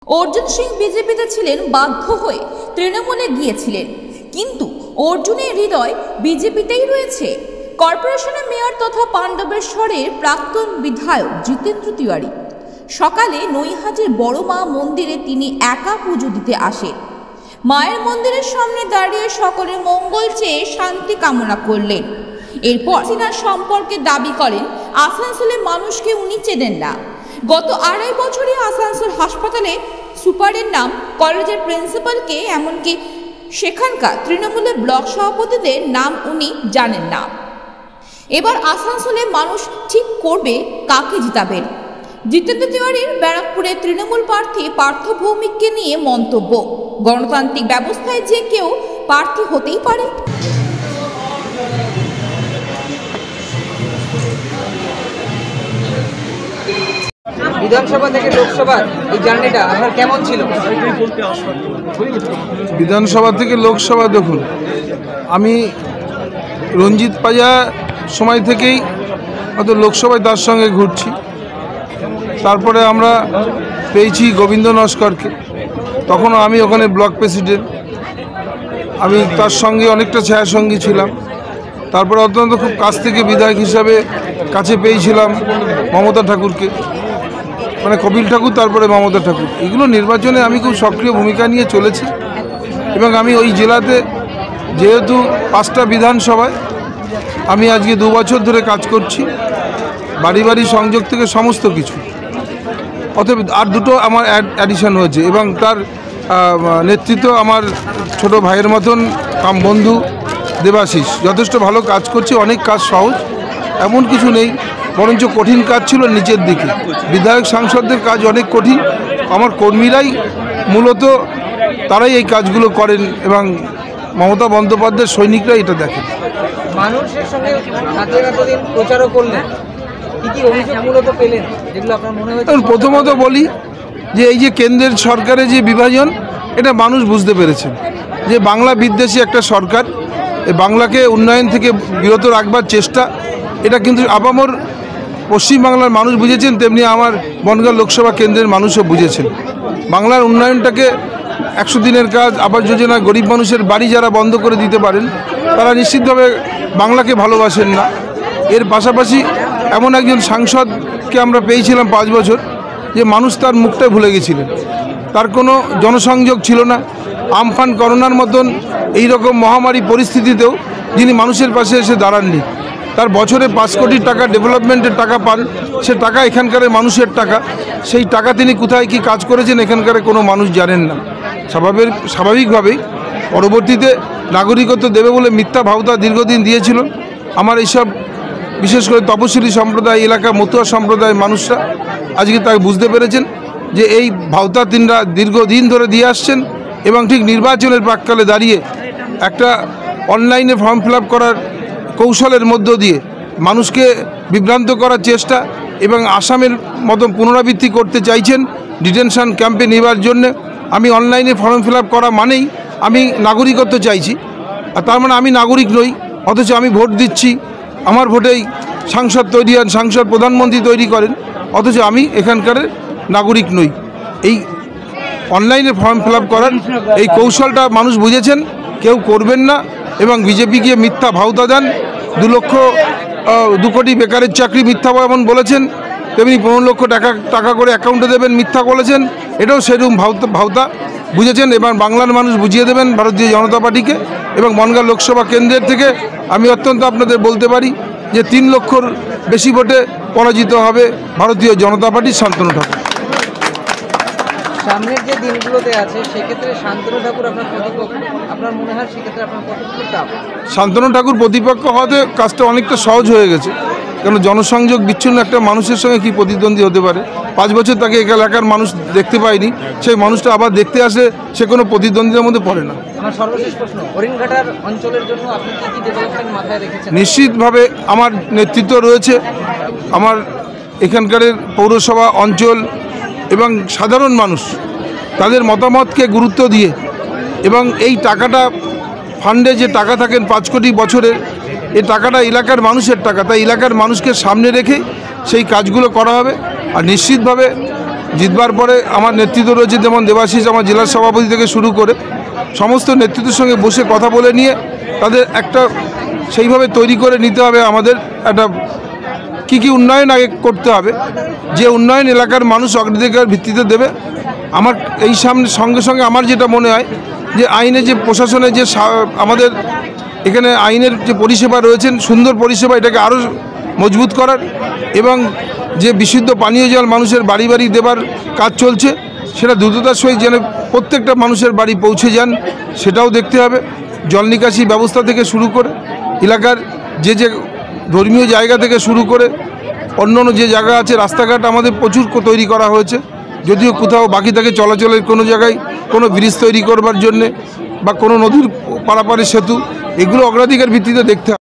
অর্জুন সিং বিজেপিতে ছিলেন, বাধ্য হয়ে তৃণমূলে গিয়েছিলেন, কিন্তু অর্জুনের হৃদয় বিজেপিতেই রয়েছে। কর্পোরেশনের মেয়র তথা পাণ্ডবেশ্বরের প্রাক্তন বিধায়ক জিতেন্দ্র তিওয়ারি সকালে নৈহাটির বড় মা মন্দিরে তিনি একা পুজো দিতে আসেন। মায়ের মন্দিরের সামনে দাঁড়িয়ে সকলের মঙ্গল চেয়ে শান্তি কামনা করলেন। এরপর সিনার সম্পর্কে দাবি করেন আসানসোলের মানুষকে উনি চেনেন না। গত 2.5 বছরে আসানসোল হাসপাতালে সুপারের নাম, কলেজের প্রিন্সিপালকে, এমনকি সেখানকার তৃণমূলের ব্লক সভাপতিদের নাম উনি জানেন না। এবার আসানসোলের মানুষ ঠিক করবে কাকে জিতাবেন। জিতেন্দ্র তিওয়ারির ব্যারাকপুরের তৃণমূল প্রার্থী পার্থ ভৌমিককে নিয়ে মন্তব্য, গণতান্ত্রিক ব্যবস্থায় যে কেউ প্রার্থী হতেই পারে। বিধানসভা থেকে লোকসভা এই জার্নিটা আপনার কেমন ছিল? বিধানসভা থেকে লোকসভা দেখুন, আমি রঞ্জিত পাজা সময় থেকেই হয়তো লোকসভায় তার সঙ্গে ঘুরছি। তারপরে আমরা পেয়েছি গোবিন্দ নস্করকে, তখনও আমি ওখানে ব্লক প্রেসিডেন্ট, আমি তার সঙ্গে অনেকটা ছায়াসঙ্গী ছিলাম। তারপরে অত্যন্ত খুব কাছ থেকে বিধায়ক হিসাবে কাছে পেয়েছিলাম মমতা ঠাকুরকে, মানে কপিল ঠাকুর, তারপরে মমতা ঠাকুর। এগুলো নির্বাচনে আমি খুব সক্রিয় ভূমিকা নিয়ে চলেছি এবং আমি ওই জেলাতে যেহেতু 5টা বিধানসভায় আমি আজকে 2 বছর ধরে কাজ করছি, বাড়ি বাড়ি সংযোগ থেকে সমস্ত কিছু। অতএব আর 2টো আমার অ্যাডিশন হয়েছে এবং তার নেতৃত্ব আমার ছোট ভাইয়ের মতন কাম বন্ধু দেবাশিস যথেষ্ট ভালো কাজ করছে। অনেক কাজ সহজ, এমন কিছু নেই, বরঞ্চ কঠিন কাজ ছিল নিচের দিকে। বিধায়ক সাংসদদের কাজ অনেক কঠিন, আমার কর্মীরাই মূলত তারাই এই কাজগুলো করেন এবং মমতা বন্দ্যোপাধ্যায়ের সৈনিকরা এটা দেখেন। মানুষের সঙ্গে এতদিন প্রচারও করলেন, কি কি অভিযোগ মূলত পেলেন যেগুলো আপনার মনে হয়েছে? প্রথমত বলি যে এই যে কেন্দ্রের সরকারের যে বিভাজন, এটা মানুষ বুঝতে পেরেছেন যে বাংলা বিদ্বেষী একটা সরকার, এই বাংলাকে উন্নয়ন থেকে বিরত রাখবার চেষ্টা, এটা কিন্তু আপামর পশ্চিমবাংলার মানুষ বুঝেছেন, তেমনি আমার বনগাঁ লোকসভা কেন্দ্রের মানুষও বুঝেছেন। বাংলার উন্নয়নটাকে 100 দিনের কাজ, আবাস যোজনা, গরিব মানুষের বাড়ি যারা বন্ধ করে দিতে পারেন তারা নিশ্চিতভাবে বাংলাকে ভালোবাসেন না। এর পাশাপাশি এমন একজন সাংসদকে আমরা পেয়েছিলাম 5 বছর, যে মানুষ তার মুখটা ভুলে গেছিলেন, তার কোনো জনসংযোগ ছিল না। আমফান, করোনার মতন এই রকম মহামারী পরিস্থিতিতেও যিনি মানুষের পাশে এসে দাঁড়াননি। তার বছরে 5 কোটি টাকা ডেভেলপমেন্টের টাকা পান, সে টাকা এখানকার মানুষের টাকা, সেই টাকা তিনি কোথায় কি কাজ করেছেন এখানকার কোনো মানুষ জানেন না। স্বাভাবিকভাবেই পরবর্তীতে নাগরিকত্ব দেবে বলে মিথ্যা ভাওতা দীর্ঘদিন দিয়েছিল। আমার এইসব বিশেষ করে তপশিলি সম্প্রদায় এলাকা, মতুয়া সম্প্রদায়ের মানুষরা আজকে তাকে বুঝতে পেরেছেন যে এই ভাওতা তিনরা দীর্ঘদিন ধরে দিয়ে আসছেন এবং ঠিক নির্বাচনের প্রাক্কালে দাঁড়িয়ে একটা অনলাইনে ফর্ম ফিল আপ করার কৌশলের মধ্য দিয়ে মানুষকে বিভ্রান্ত করার চেষ্টা এবং আসামের মতো পুনরাবৃত্তি করতে চাইছেন ডিটেনশন ক্যাম্পে নেবার জন্যে। আমি অনলাইনে ফর্ম ফিল আপ করা মানেই আমি নাগরিকত্ব চাইছি, আর তার মানে আমি নাগরিক নই, অথচ আমি ভোট দিচ্ছি, আমার ভোটেই সাংসদ তৈরি হন, সাংসদ প্রধানমন্ত্রী তৈরি করেন, অথচ আমি এখানকার নাগরিক নই। এই অনলাইনে ফর্ম ফিল আপ করার এই কৌশলটা মানুষ বুঝেছেন, কেউ করবেন না এবং বিজেপি গিয়ে মিথ্যা ভাওতা দেন। 2 কোটি বেকারের চাকরি মিথ্যা যেমন বলেছেন, তেমনি 15 লক্ষ টাকা করে অ্যাকাউন্টে দেবেন মিথ্যা বলেছেন, এটাও সেরকম ভাওতা বুঝেছেন। এবার বাংলার মানুষ বুঝিয়ে দেবেন ভারতীয় জনতা পার্টিকে। এবং বনগাঁ লোকসভা কেন্দ্রের থেকে আমি অত্যন্ত আপনাদের বলতে পারি যে 3 লক্ষর বেশি ভোটে পরাজিত হবে ভারতীয় জনতা পার্টির শান্তনু ঠাকুর। সামনের যে দিনগুলোতে আছে সেক্ষেত্রে শান্তনু ঠাকুর আপনার প্রতিপক্ষ, আপনার মনে হয় সেক্ষেত্রে আপনার কতটুকু চাপ? শান্তনু ঠাকুর প্রতিপক্ষ হওয়াতে কাজটা অনেকটা সহজ হয়ে গেছে, কারণ জনসংযোগ বিচ্ছিন্ন একটা মানুষের সঙ্গে কি প্রতিদ্বন্দ্বী হতে পারে? 5 বছর তাকে এলাকার মানুষ দেখতে পায়নি, সেই মানুষটা আবার দেখতে আসে, সে কোনো প্রতিদ্বন্দ্বিতার মধ্যে পড়ে না। আমার সর্বশেষ প্রশ্ন, হরিণঘাটার অঞ্চলের জন্য আপনি কী কী ডেভেলপমেন্ট মাথায় রেখেছেন? নিশ্চিতভাবে আমার নেতৃত্ব রয়েছে, আমার এখানকার পৌরসভা অঞ্চল এবং সাধারণ মানুষ তাদের মতামতকে গুরুত্ব দিয়ে এবং এই টাকাটা ফান্ডে যে টাকা থাকেন 5 কোটি বছরের, এই টাকাটা এলাকার মানুষের টাকা, তাই এলাকার মানুষকে সামনে রেখে সেই কাজগুলো করা হবে। আর নিশ্চিতভাবে জিতবার পরে আমার নেতৃত্ব রয়েছে, যেমন দেবাশিস আমার জেলার সভাপতি থেকে শুরু করে সমস্ত নেতৃত্বের সঙ্গে বসে কথা বলে নিয়ে তাদের একটা সেইভাবে তৈরি করে নিতে হবে। আমাদের একটা কী উন্নয়ন আগে করতে হবে, যে উন্নয়ন এলাকার মানুষ অগ্রাধিকার ভিত্তিতে দেবে। আমার এই সঙ্গে সঙ্গে আমার যেটা মনে হয় যে আইনে যে প্রশাসনের যে আমাদের এখানে আইনের যে পরিষেবা রয়েছেন, সুন্দর পরিষেবা, এটাকে আরও মজবুত করার এবং যে বিশুদ্ধ পানীয় জল মানুষের বাড়ি বাড়ি দেবার কাজ চলছে, সেটা দ্রুততার সহিত যেন প্রত্যেকটা মানুষের বাড়ি পৌঁছে যান সেটাও দেখতে হবে। জল নিকাশি ব্যবস্থা থেকে শুরু করে এলাকার যে ধর্মীয় জায়গা থেকে শুরু করে অন্য যে জায়গা আছে, রাস্তাঘাট আমাদের প্রচুর তৈরি করা হয়েছে, যদিও কোথাও বাকি থাকে চলাচলের কোনো জায়গায় কোনো ব্রিজ তৈরি করবার জন্যে বা কোনো নদীর পারাপারের সেতু, এগুলো অগ্রাধিকার ভিত্তিতে দেখতে হবে।